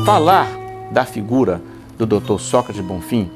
Falar da figura do Dr. Sócrates Bonfim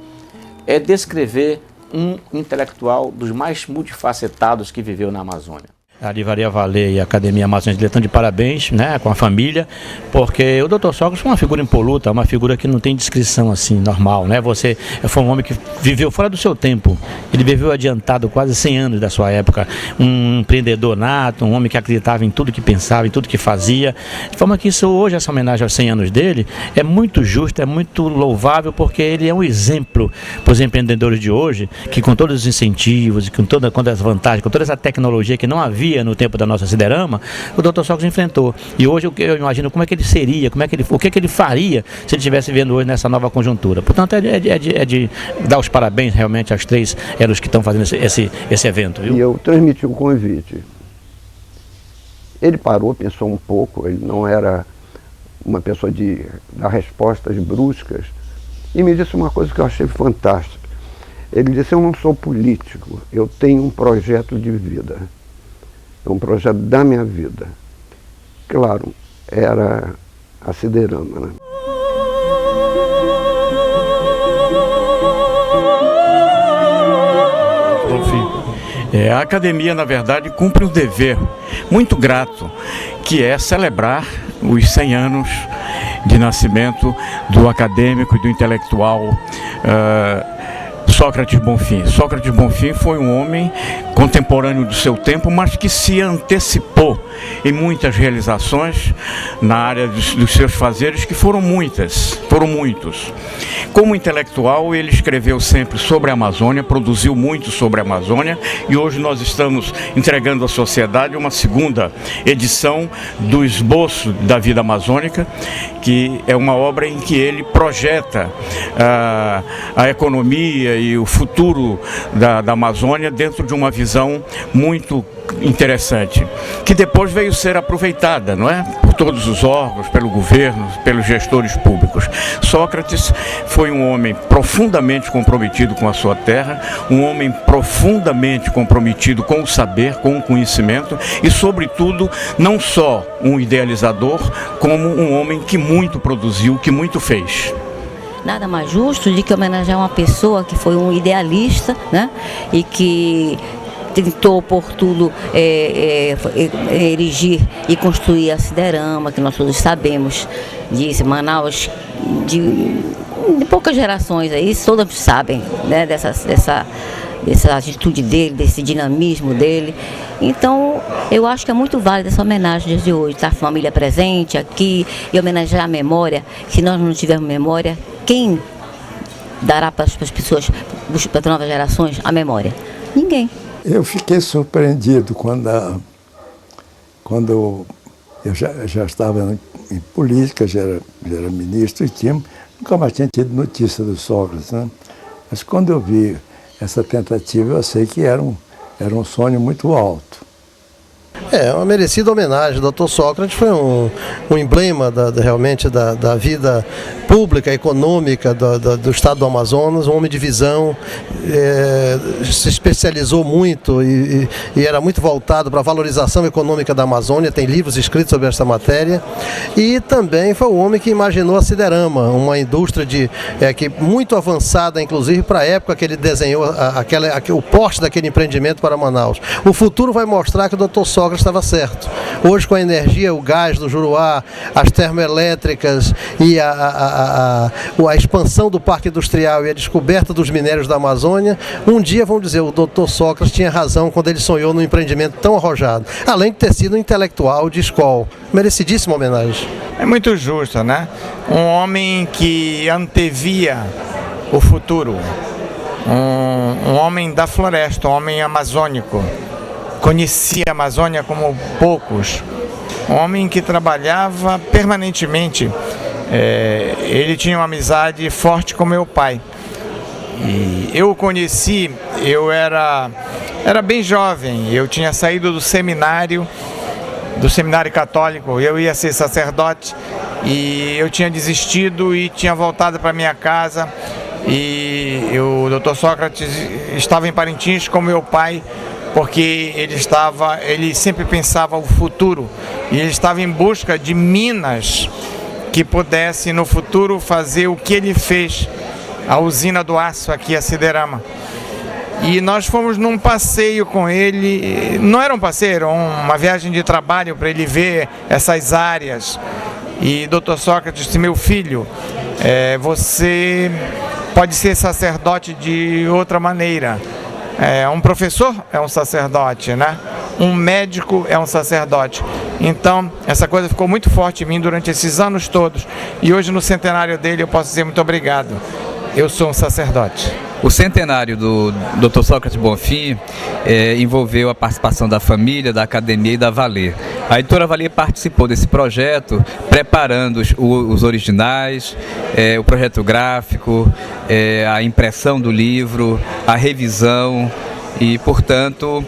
é descrever um intelectual dos mais multifacetados que viveu na Amazônia. A Livraria Valer e a Academia Amazônica estão de parabéns, né, com a família, porque o Dr. Sócrates foi uma figura impoluta, uma figura que não tem descrição assim, normal, né? Você foi um homem que viveu fora do seu tempo, ele viveu adiantado quase 100 anos da sua época, um empreendedor nato, um homem que acreditava em tudo que pensava, em tudo que fazia, de forma que isso hoje, essa homenagem aos 100 anos dele, é muito justa, é muito louvável, porque ele é um exemplo para os empreendedores de hoje, que com todos os incentivos, com todas as vantagens, com toda essa tecnologia que não havia no tempo da nossa Siderama, o Dr. Sócrates enfrentou. E hoje eu imagino como é que ele seria, o que ele faria se ele estivesse vivendo hoje nessa nova conjuntura. Portanto, é de dar os parabéns realmente aos três heróis que estão fazendo esse evento. Viu? E eu transmiti um convite. Ele parou, pensou um pouco, ele não era uma pessoa de dar respostas bruscas, e me disse uma coisa que eu achei fantástica. Ele disse: eu não sou político, eu tenho um projeto de vida. É um projeto da minha vida. Claro, era a Siderama, né? A academia, na verdade, cumpre um dever muito grato, que é celebrar os 100 anos de nascimento do acadêmico e do intelectual Sócrates Bonfim. Sócrates Bonfim foi um homem contemporâneo do seu tempo, mas que se antecipou em muitas realizações na área dos seus fazeres, que foram muitos. Como intelectual, ele escreveu sempre sobre a Amazônia, produziu muito sobre a Amazônia, e hoje nós estamos entregando à sociedade uma segunda edição do Esboço da Vida Amazônica, que é uma obra em que ele projeta a economia e o futuro da Amazônia dentro de uma visão muito interessante, que depois veio ser aproveitada, não é? Por todos os órgãos, pelo governo, pelos gestores públicos. Sócrates foi um homem profundamente comprometido com a sua terra, um homem profundamente comprometido com o saber, com o conhecimento e, sobretudo, não só um idealizador, como um homem que muito produziu, que muito fez. Nada mais justo de que homenagear uma pessoa que foi um idealista, né? E que tentou por tudo erigir e construir a Siderama, que nós todos sabemos disso. Manaus, de poucas gerações aí, todos sabem, né, dessa atitude dele, desse dinamismo dele. Então, eu acho que é muito válida essa homenagem de hoje, tá? A família presente aqui e homenagear a memória. Se nós não tivermos memória, quem dará para as pessoas, para as novas gerações, a memória? Ninguém. Eu fiquei surpreendido quando eu já estava em política, já era ministro, e nunca mais tinha tido notícia do Sócrates, né? Mas quando eu vi essa tentativa, eu achei que era um sonho muito alto. É uma merecida homenagem. O Dr. Sócrates foi um emblema realmente da vida pública, econômica do estado do Amazonas, um homem de visão, se especializou muito e era muito voltado para a valorização econômica da Amazônia, tem livros escritos sobre essa matéria, e também foi o homem que imaginou a Siderama, uma indústria que muito avançada, inclusive para a época que ele desenhou o porte daquele empreendimento para Manaus. O futuro vai mostrar que o Dr. Sócrates estava certo. Hoje, com a energia, o gás do Juruá, as termoelétricas e a expansão do parque industrial e a descoberta dos minérios da Amazônia, um dia vão dizer, o Dr. Sócrates tinha razão quando ele sonhou num empreendimento tão arrojado, além de ter sido um intelectual de escola. Merecidíssima homenagem. É muito justa, né? Um homem que antevia o futuro, um homem da floresta, um homem amazônico. Conhecia a Amazônia como poucos, um homem que trabalhava permanentemente. Ele tinha uma amizade forte com meu pai. E eu o conheci, eu era bem jovem, eu tinha saído do seminário católico, eu ia ser sacerdote e eu tinha desistido e tinha voltado para minha casa. E o Dr. Sócrates estava em Parintins com meu pai, porque ele sempre pensava o futuro e ele estava em busca de minas que pudesse no futuro fazer o que ele fez, a usina do aço aqui, a Siderama. E nós fomos num passeio com ele, não era um passeio, era uma viagem de trabalho para ele ver essas áreas. E Dr. Sócrates disse: meu filho, você pode ser sacerdote de outra maneira. Um professor é um sacerdote, né? Um médico é um sacerdote. Então, essa coisa ficou muito forte em mim durante esses anos todos. E hoje, no centenário dele, eu posso dizer muito obrigado. Eu sou um sacerdote. O centenário do Dr. Sócrates Bonfim envolveu a participação da família, da academia e da Valer. A editora Valer participou desse projeto, preparando os originais, o projeto gráfico, a impressão do livro, a revisão e, portanto,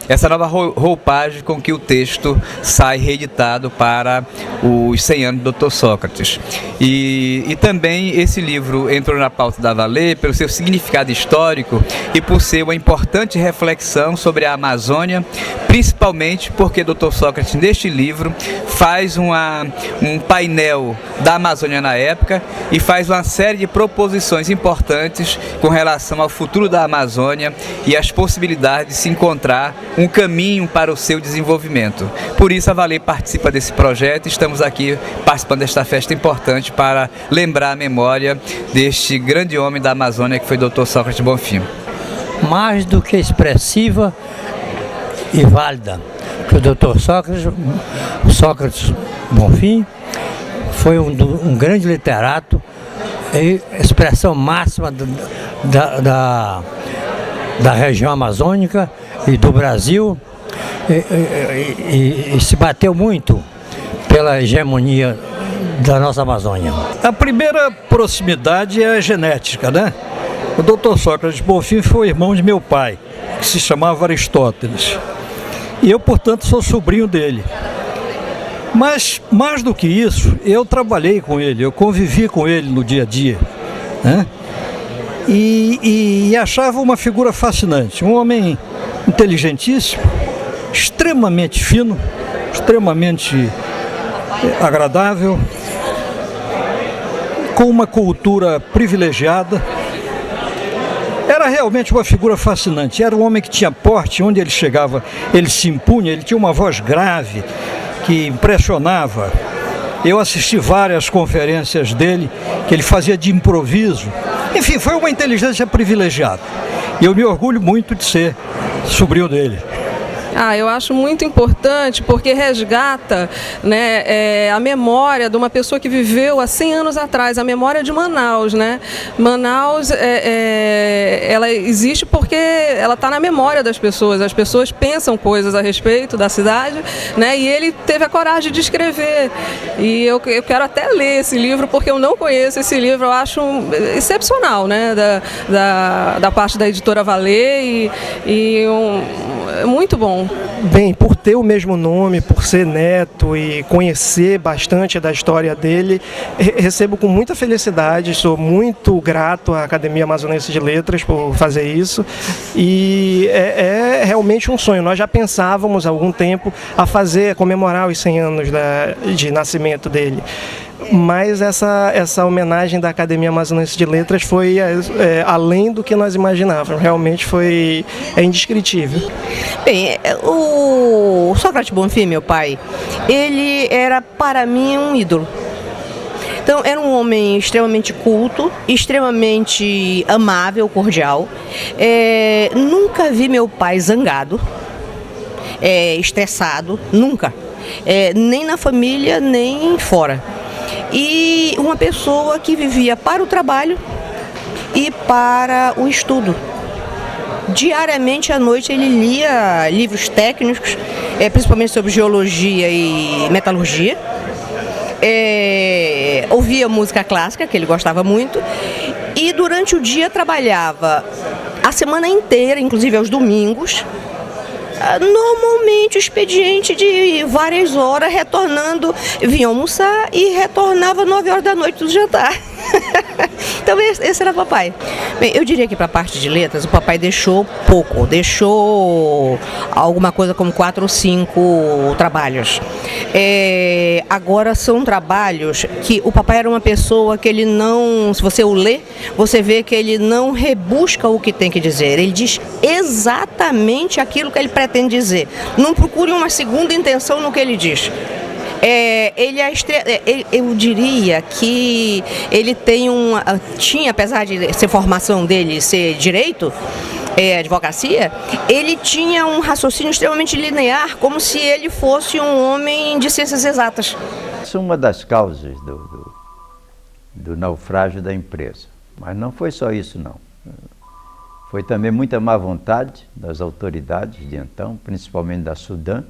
essa nova roupagem com que o texto sai reeditado para os 100 anos do Dr. Sócrates. E também esse livro entrou na pauta da Valer pelo seu significado histórico e por ser uma importante reflexão sobre a Amazônia, principalmente porque Dr. Sócrates, neste livro, faz um painel da Amazônia na época e faz uma série de proposições importantes com relação ao futuro da Amazônia e as possibilidades de se encontrar um caminho para o seu desenvolvimento. Por isso a Valer participa desse projeto e estamos aqui participando desta festa importante para lembrar a memória deste grande homem da Amazônia que foi Dr. Sócrates Bonfim. Mais do que expressiva e válida, que o Dr. Sócrates Bonfim foi um grande literato e expressão máxima da região amazônica e do Brasil e se bateu muito pela hegemonia da nossa Amazônia. A primeira proximidade é a genética, né? O Dr. Sócrates Bonfim foi irmão de meu pai, que se chamava Aristóteles. E eu, portanto, sou sobrinho dele. Mas, mais do que isso, eu trabalhei com ele, eu convivi com ele no dia a dia, né? E achava uma figura fascinante, um homem inteligentíssimo, extremamente fino, extremamente agradável, com uma cultura privilegiada. Era realmente uma figura fascinante, era um homem que tinha porte, onde ele chegava, ele se impunha, ele tinha uma voz grave que impressionava. Eu assisti várias conferências dele, que ele fazia de improviso. Enfim, foi uma inteligência privilegiada. E eu me orgulho muito de ser sobrinho dele. Eu acho muito importante porque resgata, né, a memória de uma pessoa que viveu há 100 anos atrás, a memória de Manaus, né? Manaus, ela existe porque ela está na memória das pessoas, as pessoas pensam coisas a respeito da cidade, né? E ele teve a coragem de escrever. E eu quero até ler esse livro porque eu não conheço esse livro, eu acho excepcional, né? Da parte da editora Valer muito bom. Bem, por ter o mesmo nome, por ser neto e conhecer bastante da história dele, recebo com muita felicidade, sou muito grato à Academia Amazonense de Letras por fazer isso e é realmente um sonho. Nós já pensávamos há algum tempo a comemorar os 100 anos de nascimento dele. Mas essa homenagem da Academia Amazonense de Letras foi além do que nós imaginávamos, realmente é indescritível. Bem, o Sócrates Bonfim, meu pai, ele era para mim um ídolo. Então, era um homem extremamente culto, extremamente amável, cordial. Nunca vi meu pai zangado, estressado, nunca. Nem na família, nem fora. E uma pessoa que vivia para o trabalho e para o estudo. Diariamente à noite ele lia livros técnicos, principalmente sobre geologia e metalurgia. Ouvia música clássica, que ele gostava muito, e durante o dia trabalhava a semana inteira, inclusive aos domingos. Normalmente o expediente de várias horas, vinha almoçar e retornava 9 horas da noite do jantar. Então esse era o papai. Bem, eu diria que para a parte de letras o papai deixou pouco, deixou alguma coisa como 4 ou 5 trabalhos. Agora são trabalhos que o papai era uma pessoa que ele não, se você o lê, você vê que ele não rebusca o que tem que dizer, ele diz exatamente aquilo que ele pretende dizer. Não procure uma segunda intenção no que ele diz. Eu diria que ele tinha, apesar de ser formação dele ser direito, advocacia, ele tinha um raciocínio extremamente linear, como se ele fosse um homem de ciências exatas. Essa é uma das causas do naufrágio da empresa, mas não foi só isso não. Foi também muita má vontade das autoridades de então, principalmente da Sudam,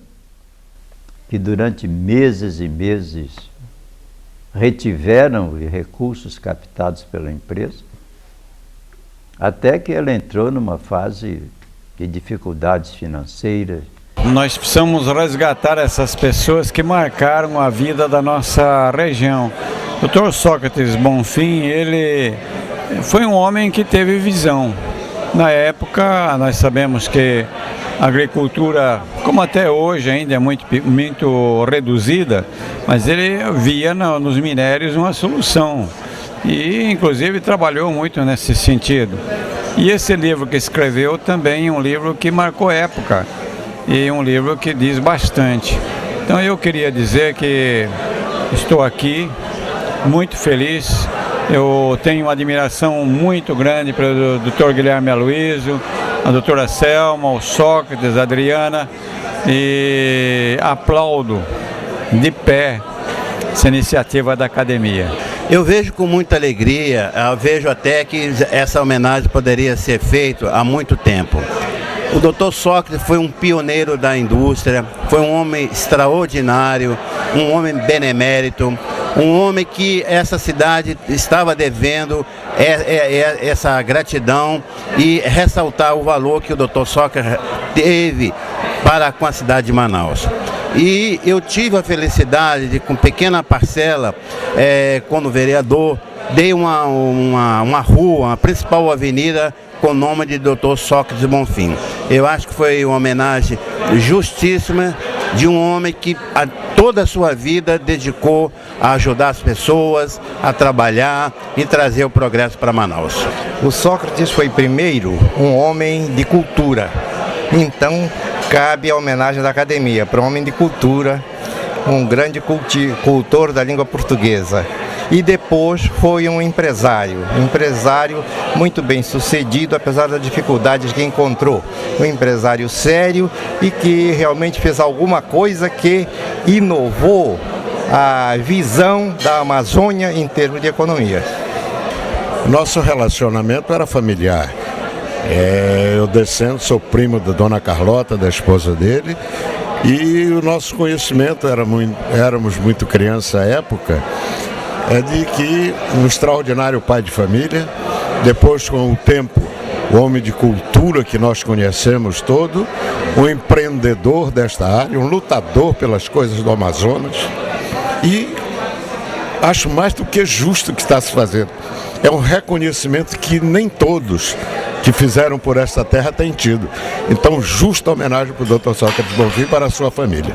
que durante meses e meses retiveram os recursos captados pela empresa, até que ela entrou numa fase de dificuldades financeiras. Nós precisamos resgatar essas pessoas que marcaram a vida da nossa região. O Dr. Sócrates Bonfim, ele foi um homem que teve visão. Na época, nós sabemos que a agricultura, como até hoje ainda é muito reduzida, mas ele via nos minérios uma solução e inclusive trabalhou muito nesse sentido. E esse livro que escreveu também é um livro que marcou época e um livro que diz bastante. Então eu queria dizer que estou aqui muito feliz. Eu tenho uma admiração muito grande pelo Dr. Guilherme Aloysio, a doutora Selma, o Sócrates, a Adriana, e aplaudo de pé essa iniciativa da academia. Eu vejo com muita alegria, eu vejo até que essa homenagem poderia ser feita há muito tempo. O Dr. Sócrates foi um pioneiro da indústria, foi um homem extraordinário, um homem benemérito, um homem que essa cidade estava devendo essa gratidão e ressaltar o valor que o Dr. Sócrates teve para com a cidade de Manaus. E eu tive a felicidade de, com pequena parcela, quando vereador, dei uma rua, uma principal avenida, com o nome de Dr. Sócrates Bonfim. Eu acho que foi uma homenagem justíssima de um homem que toda a sua vida dedicou a ajudar as pessoas, a trabalhar e trazer o progresso para Manaus. O Sócrates foi primeiro um homem de cultura, então cabe a homenagem da academia para um homem de cultura, um grande cultor da língua portuguesa. E depois foi um empresário muito bem sucedido, apesar das dificuldades que encontrou. Um empresário sério e que realmente fez alguma coisa que inovou a visão da Amazônia em termos de economia. Nosso relacionamento era familiar. Eu sou primo da dona Carlota, da esposa dele, e o nosso conhecimento, éramos muito criança à época, de que um extraordinário pai de família, depois com o tempo, o homem de cultura que nós conhecemos todo, um empreendedor desta área, um lutador pelas coisas do Amazonas, e acho mais do que justo o que está se fazendo. É um reconhecimento que nem todos que fizeram por esta terra têm tido. Então, justa homenagem para o Dr. Sócrates Bonfim para a sua família.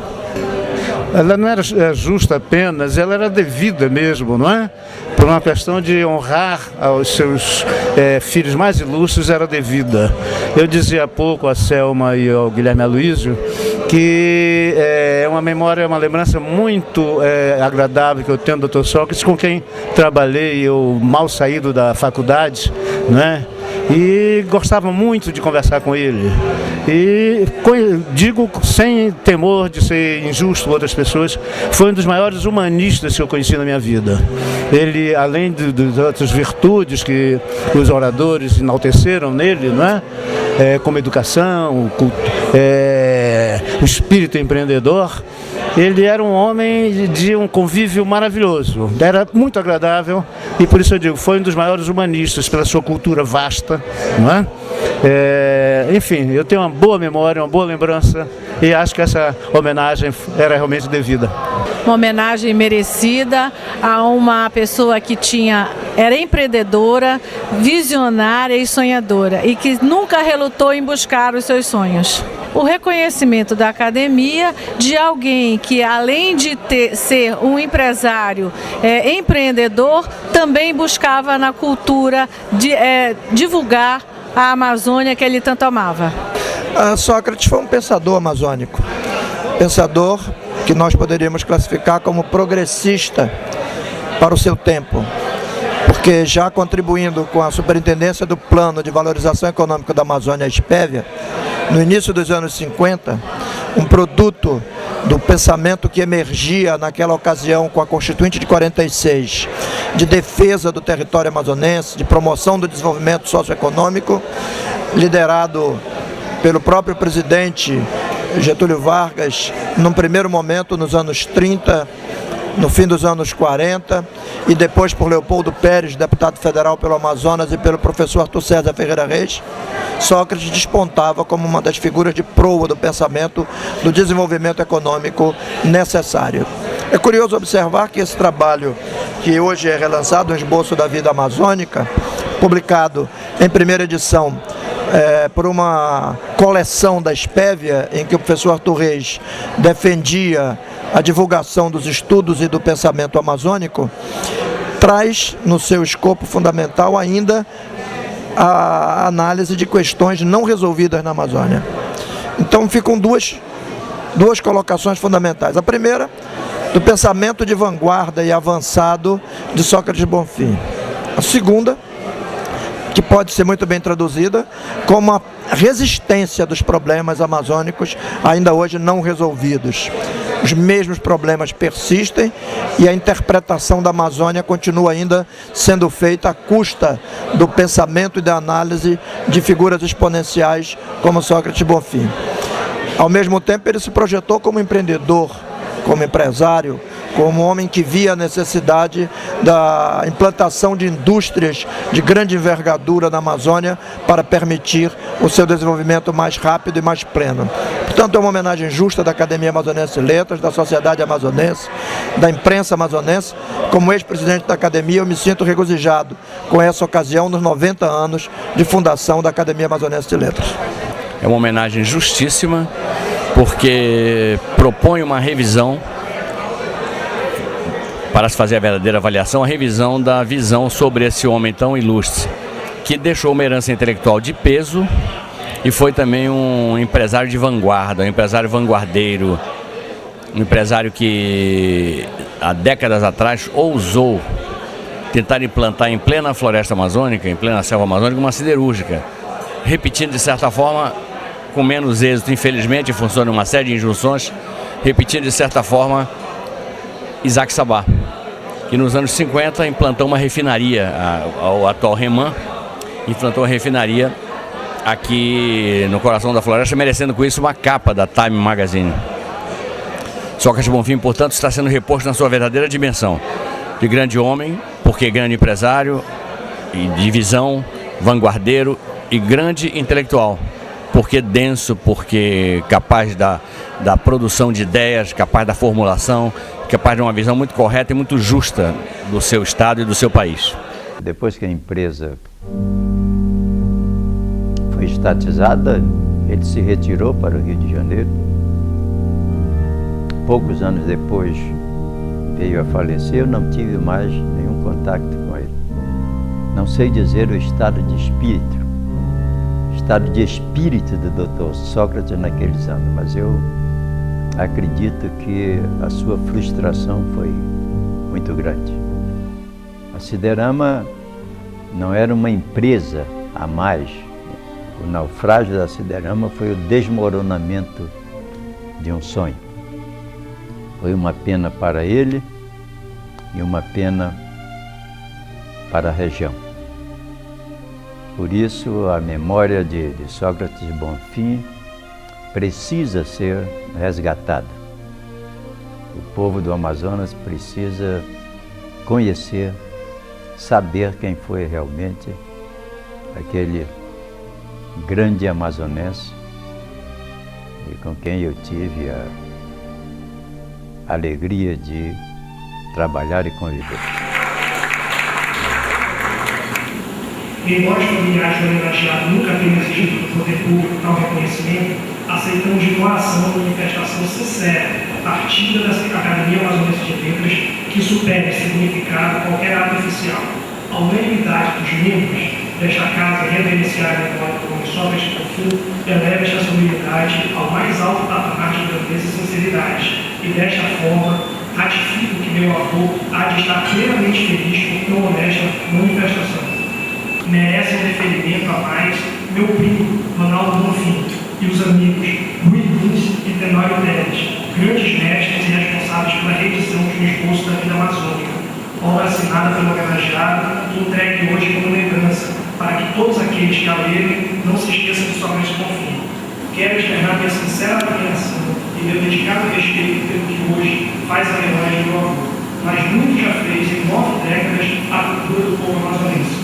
Ela não era justa apenas, ela era devida mesmo, não é? Por uma questão de honrar aos seus filhos mais ilustres, era devida. Eu dizia há pouco a Selma e ao Guilherme Aloysio que é uma memória, uma lembrança muito agradável que eu tenho do Dr. Sócrates, com quem trabalhei, eu mal saído da faculdade, né? E gostava muito de conversar com ele. E digo sem temor de ser injusto com outras pessoas, foi um dos maiores humanistas que eu conheci na minha vida. Ele, além das outras virtudes que os oradores enalteceram nele, não é? Como educação, o espírito empreendedor, ele era um homem de um convívio maravilhoso, era muito agradável e por isso eu digo, foi um dos maiores humanistas pela sua cultura vasta, não é? Enfim, eu tenho uma boa memória, uma boa lembrança e acho que essa homenagem era realmente devida. Uma homenagem merecida a uma pessoa que era empreendedora, visionária e sonhadora e que nunca relutou em buscar os seus sonhos. O reconhecimento da academia de alguém que, além de ser um empresário empreendedor, também buscava na cultura divulgar a Amazônia que ele tanto amava. Sócrates foi um pensador amazônico, pensador que nós poderíamos classificar como progressista para o seu tempo, porque já contribuindo com a superintendência do Plano de Valorização Econômica da Amazônia, SPEVIA, no início dos anos 50, um produto do pensamento que emergia naquela ocasião com a Constituinte de 46, de defesa do território amazonense, de promoção do desenvolvimento socioeconômico, liderado pelo próprio presidente Getúlio Vargas, num primeiro momento nos anos 30, no fim dos anos 40, e depois por Leopoldo Pérez, deputado federal pelo Amazonas, e pelo professor Arthur César Ferreira Reis, Sócrates despontava como uma das figuras de proa do pensamento do desenvolvimento econômico necessário. É curioso observar que esse trabalho, que hoje é relançado, o Esboço da Vida Amazônica, publicado em primeira edição por uma coleção da SPEVIA, em que o professor Arthur Reis defendia a divulgação dos estudos e do pensamento amazônico, traz no seu escopo fundamental ainda a análise de questões não resolvidas na Amazônia. Então ficam duas colocações fundamentais. A primeira, do pensamento de vanguarda e avançado de Sócrates Bonfim. A segunda, que pode ser muito bem traduzida como a resistência dos problemas amazônicos ainda hoje não resolvidos. Os mesmos problemas persistem e a interpretação da Amazônia continua ainda sendo feita à custa do pensamento e da análise de figuras exponenciais como Sócrates Bonfim. Ao mesmo tempo, ele se projetou como empreendedor, como empresário, como homem que via a necessidade da implantação de indústrias de grande envergadura na Amazônia para permitir o seu desenvolvimento mais rápido e mais pleno. Portanto, é uma homenagem justa da Academia Amazonense de Letras, da sociedade amazonense, da imprensa amazonense. Como ex-presidente da Academia, eu me sinto regozijado com essa ocasião nos 90 anos de fundação da Academia Amazonense de Letras. É uma homenagem justíssima, porque propõe uma revisão, para se fazer a verdadeira avaliação, a revisão da visão sobre esse homem tão ilustre, que deixou uma herança intelectual de peso e foi também um empresário de vanguarda, um empresário vanguardeiro, um empresário que há décadas atrás ousou tentar implantar em plena floresta amazônica, em plena selva amazônica, uma siderúrgica, repetindo de certa forma, com menos êxito, infelizmente, em função de uma série de injunções, repetindo de certa forma Isaac Sabá, que nos anos 50 implantou uma refinaria, o atual Reman, implantou uma refinaria aqui no coração da floresta, merecendo com isso uma capa da Time Magazine. Sócrates Bonfim, portanto, está sendo reposto na sua verdadeira dimensão de grande homem, porque grande empresário, e de visão, vanguardeiro e grande intelectual, porque denso, porque capaz da produção de ideias, capaz da formulação, capaz de uma visão muito correta e muito justa do seu estado e do seu país. Depois que a empresa foi estatizada, ele se retirou para o Rio de Janeiro. Poucos anos depois veio a falecer, eu não tive mais nenhum contato com ele. Não sei dizer o estado de espírito do Dr. Sócrates naqueles anos, mas eu acredito que a sua frustração foi muito grande. A Siderama não era uma empresa a mais. O naufrágio da Siderama foi o desmoronamento de um sonho. Foi uma pena para ele e uma pena para a região. Por isso, a memória de Sócrates Bonfim precisa ser resgatada. O povo do Amazonas precisa conhecer, saber quem foi realmente aquele grande amazonense e com quem eu tive a alegria de trabalhar e conviver. Embora os familiares do homenageado nunca tenham exigido do poder público tal reconhecimento, aceitamos de coração uma manifestação sincera, partida da Academia Amazonense de Letras, que supere em significado qualquer ato oficial. A unanimidade dos membros desta casa reverenciar a memória do nome Sócrates Bonfim eleva esta solenidade ao mais alto patamar de grandeza e sinceridade, e desta forma ratifico que meu avô há de estar plenamente feliz por tão honesta manifestação. Merece um deferimento a mais meu primo, Ronaldo Bonfim, e os amigos Rui Lins e Tenório Teles, grandes mestres e responsáveis pela reedição de um esboço da vida amazônica, obra assinada pelo homenageado e entregue hoje como lembrança, para que todos aqueles que a lerem não se esqueçam de Sócrates Bonfim. Quero externar minha sincera admiração e meu dedicado respeito pelo que hoje faz a memória de meu avô, mas muito já fez em 9 décadas a cultura do povo amazonense.